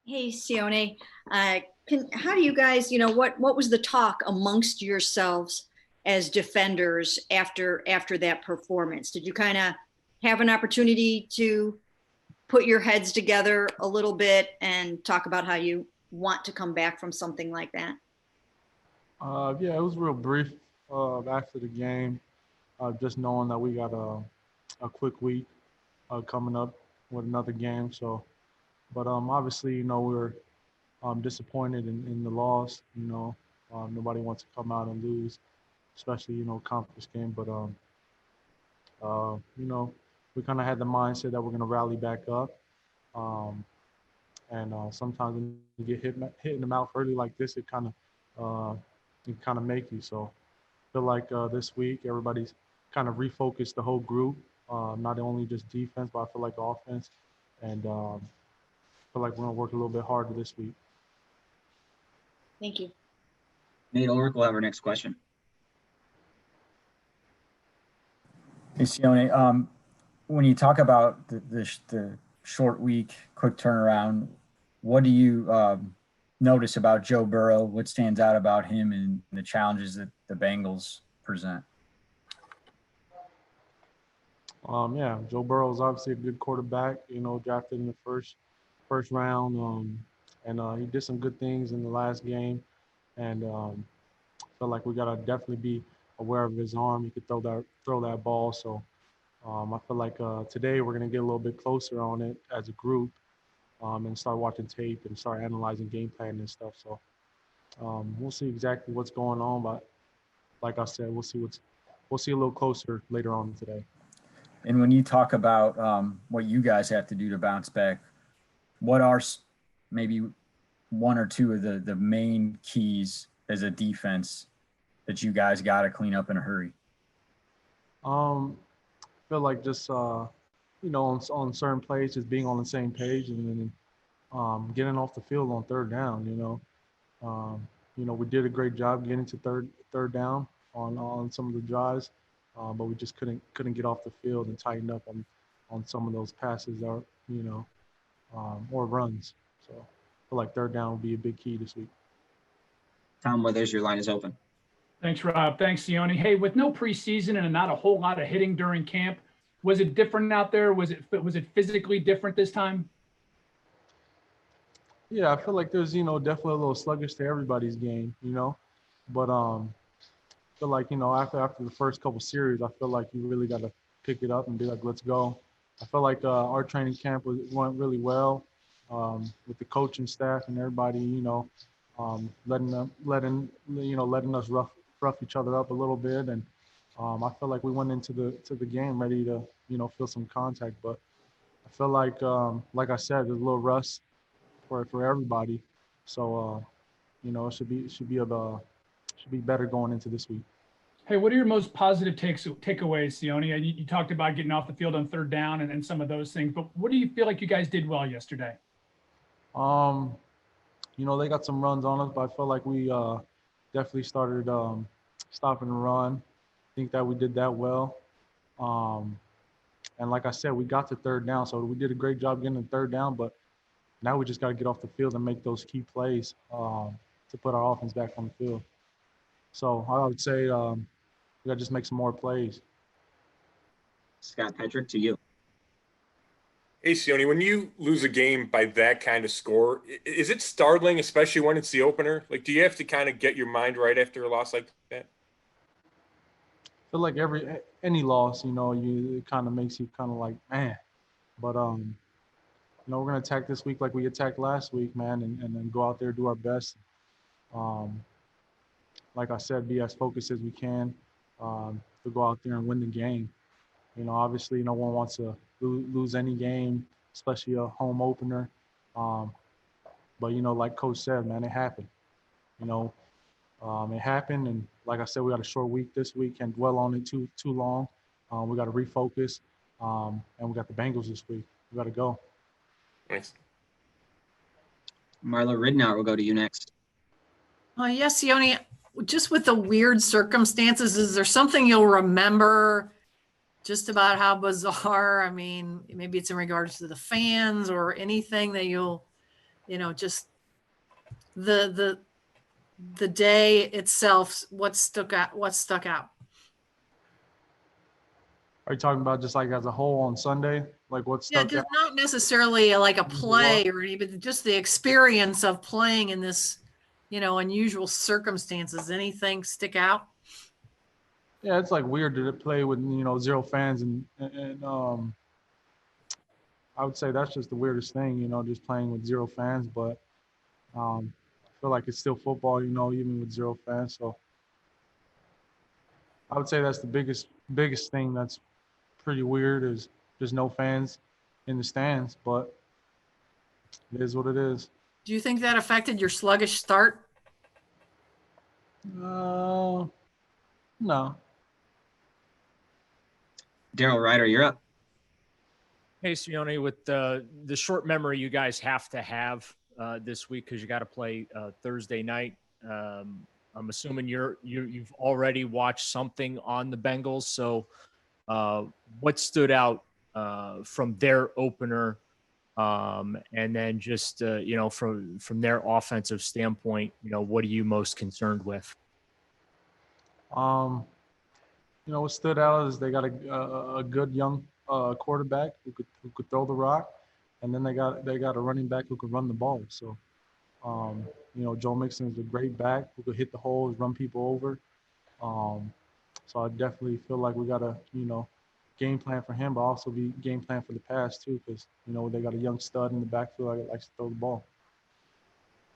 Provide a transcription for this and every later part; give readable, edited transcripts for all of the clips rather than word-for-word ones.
Hey, Sione, how do you guys, what was the talk amongst yourselves as defenders after that performance? Did you kind of have an opportunity to put your heads together a little bit and talk about how you want to come back from something like that? Yeah, it was real brief after the game. Just knowing that we got a quick week coming up with another game. So, but obviously, we were disappointed in the loss. Nobody wants to come out and lose, especially conference game. But uh, you know, we kind of had the mindset that we're going to rally back up. Um, and sometimes when you get hit in the mouth early like this, it kind of make you. So I feel like this week everybody's kind of refocused the whole group, not only just defense, but I feel like offense, and feel like we're gonna work a little bit harder this week. Thank you. Nate Ulrich will have our next question. Hey, Sione, when you talk about the short week, quick turnaround, what do you notice about Joe Burrow? What stands out about him and the challenges that the Bengals present? Yeah, Joe Burrow is obviously a good quarterback. Drafted in the first round, and he did some good things in the last game. And feel like we gotta definitely be aware of his arm. He could throw that ball. So I feel like today we're gonna get a little bit closer on it as a group, and start watching tape and start analyzing game plan and stuff. So we'll see exactly what's going on. But like I said, we'll see a little closer later on today. And when you talk about what you guys have to do to bounce back, what are maybe one or two of the main keys as a defense that you guys got to clean up in a hurry? Feel like just on certain plays, just being on the same page, and then getting off the field on third down. We did a great job getting to third down on some of the drives, but we just couldn't get off the field and tighten up on some of those passes or runs. So I feel like third down will be a big key this week. Tom Withers, your line is open. Thanks, Rob. Thanks, Sione. Hey, with no preseason and not a whole lot of hitting during camp, was it different out there? Was it physically different this time? Yeah, I feel like there's definitely a little sluggish to everybody's game, but feel like after the first couple series, I feel like you really got to pick it up and be like, let's go. I feel like our training camp went really well with the coaching staff and everybody, letting us rough each other up a little bit, and I feel like we went into the game ready to feel some contact, but I feel like I said, there's a little rust for everybody, so it should be better going into this week. Hey, what are your most positive takeaways, Sione? You talked about getting off the field on third down and some of those things, but what do you feel like you guys did well yesterday? They got some runs on us, but I feel like we definitely started stopping the run. I think that we did that well. And like I said, we got to third down, so we did a great job getting the third down, but now we just got to get off the field and make those key plays to put our offense back on the field. So I would say we got to just make some more plays. Scott Petrick, to you. Hey, Sione, when you lose a game by that kind of score, is it startling, especially when it's the opener? Like, do you have to kind of get your mind right after a loss like that? I feel like any loss, it kind of makes you kind of like, man. But we're gonna attack this week like we attacked last week, man, and then go out there, do our best. Like I said, be as focused as we can to go out there and win the game. Obviously, no one wants to lose any game, especially a home opener. But like Coach said, man, it happened. It happened, and like I said, we got a short week this week. Can't dwell on it too long. We got to refocus, and we got the Bengals this week. We got to go. Thanks. Marla Ridnour will go to you next. Yes, Sione, just with the weird circumstances, is there something you'll remember just about how bizarre? I mean, maybe it's in regards to the fans or anything that you'll just the day itself, what stuck out. Are you talking about just like as a whole on Sunday? Like what Yeah, stuck just out? not necessarily like a Well, play or anything, just the experience of playing in this, unusual circumstances. Anything stick out? yeah, it's like weird to play with, zero fans and I would say that's just the weirdest thing, just playing with zero fans, but I feel like it's still football, even with zero fans. So I would say that's the biggest thing that's pretty weird is just no fans in the stands, but it is what it is. Do you think that affected your sluggish start? No. Daryl Ryder, you're up. Hey, Sione, with the short memory you guys have to have this week because you got to play Thursday night. I'm assuming you've already watched something on the Bengals. So, what stood out from their opener, and then just from their offensive standpoint, what are you most concerned with? What stood out is they got a good young quarterback who could throw the rock, and then they got a running back who could run the ball. So, Joe Mixon is a great back who could hit the holes, run people over. So I definitely feel like we got to, game plan for him, but also be game plan for the pass too, because they got a young stud in the backfield that likes to throw the ball.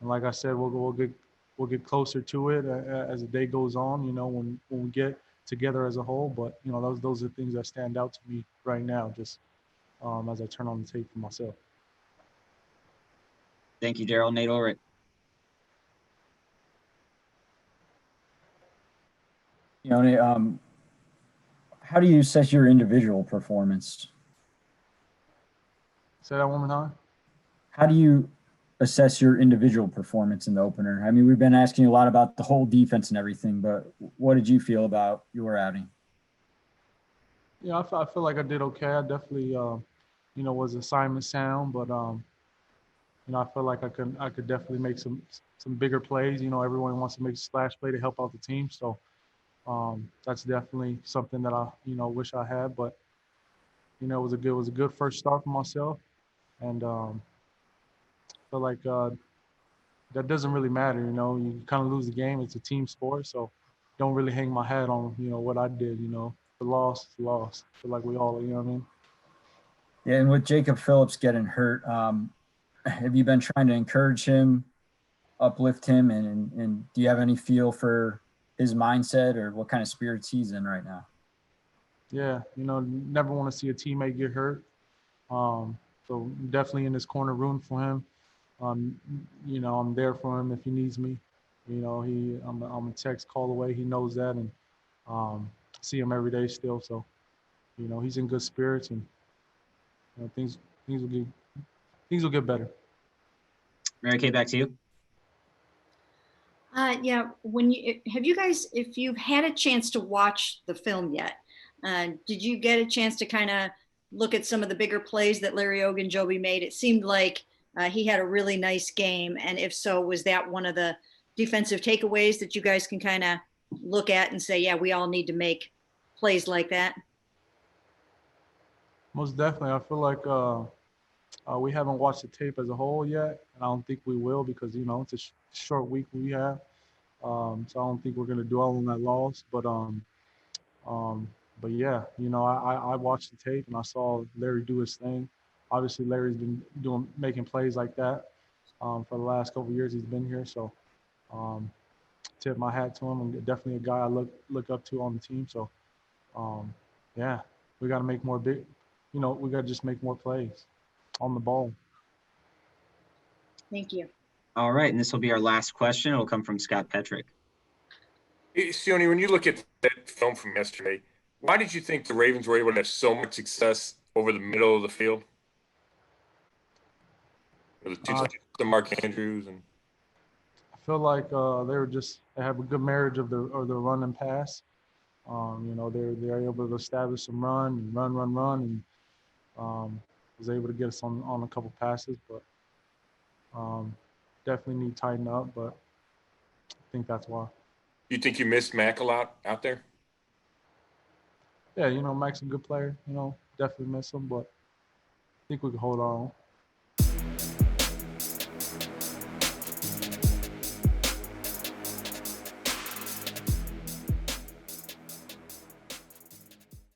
And like I said, we'll get closer to it as the day goes on. When we get together as a whole. But those are the things that stand out to me right now, just as I turn on the tape for myself. Thank you, Daryl. Nate Ulrich. How do you assess your individual performance? Say that one more time. How do you assess your individual performance in the opener? I mean, we've been asking you a lot about the whole defense and everything, but what did you feel about your outing? Yeah, I feel like I did okay. I definitely, was assignment sound, but I feel like I could definitely make some bigger plays. Everyone wants to make a splash play to help out the team, so that's definitely something that I, wish I had. But it was a good first start for myself, and I feel like that doesn't really matter. You kind of lose the game. It's a team sport, so don't really hang my hat on what I did. The loss is loss. I feel like we all, what I mean. Yeah, and with Jacob Phillips getting hurt, have you been trying to encourage him, uplift him, and do you have any feel for his mindset or what kind of spirits he's in right now? Yeah, never want to see a teammate get hurt. So definitely in this corner rooting for him. I'm there for him if he needs me. I'm a text call away. He knows that, and see him every day still. So, he's in good spirits, and things will get better. Mary Kay, back to you. Yeah, have you guys, if you've had a chance to watch the film yet, did you get a chance to kind of look at some of the bigger plays that Larry Ogunjobi made? It seemed like he had a really nice game, and if so, was that one of the defensive takeaways that you guys can kind of look at and say, yeah, we all need to make plays like that? Most definitely. I feel like we haven't watched the tape as a whole yet, and I don't think we will because it's a short week we have. So I don't think we're going to dwell on that loss. But yeah, I watched the tape and I saw Larry do his thing. Obviously, Larry's been making plays like that for the last couple of years he's been here. So tip my hat to him. And definitely a guy I look up to on the team. So yeah, we got to make more big. We got to just make more plays on the ball. Thank you. All right, and this will be our last question. It will come from Scott Petrick. Hey, Sione, when you look at that film from yesterday, why did you think the Ravens were able to have so much success over the middle of the field? The Mark Andrews and I feel like they have a good marriage of the run and pass. They're able to establish some run, and was able to get us on a couple passes. But Definitely need to tighten up, but I think that's why. You think you missed Mac a lot out there? Yeah, Mac's a good player. Definitely miss him, but I think we can hold on.